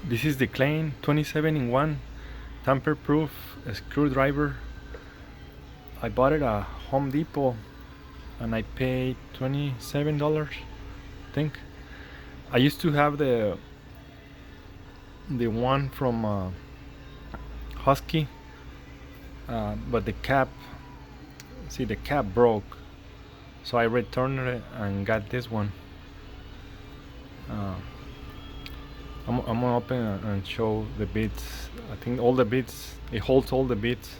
This is the Klein 27-in-1 tamper-proof screwdriver. I bought it at Home Depot and I paid $27, I think. I used to have the one from Husky, but the cap broke, so I returned it and got this one. I'm gonna open and show the bits. I think all the bits, it holds all the bits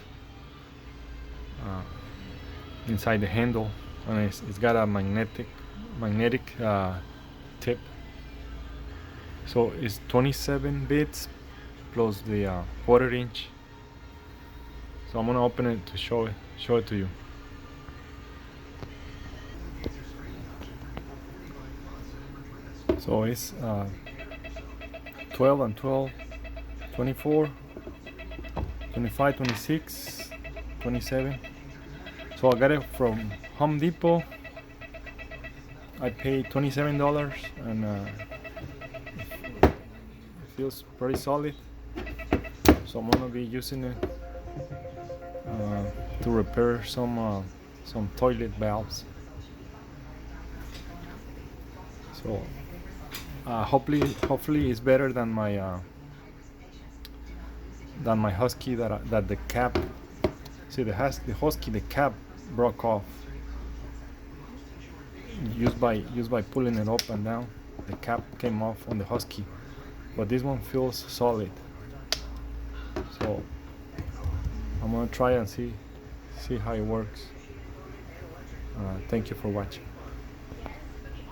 inside the handle, and it's got a magnetic tip. So it's 27 bits plus the quarter inch. So I'm gonna open it to show it to you. So it's 12 and 12, 24, 25, 26, 27. So I got it from Home Depot. I paid $27 and it feels pretty solid. So I'm gonna be using it to repair some toilet valves. So hopefully it's better than my Husky that the cap. See, the Husky, the cap broke off. Used by pulling it up and down, the cap came off on the Husky, but this one feels solid. So I'm gonna try and see how it works. Thank you for watching.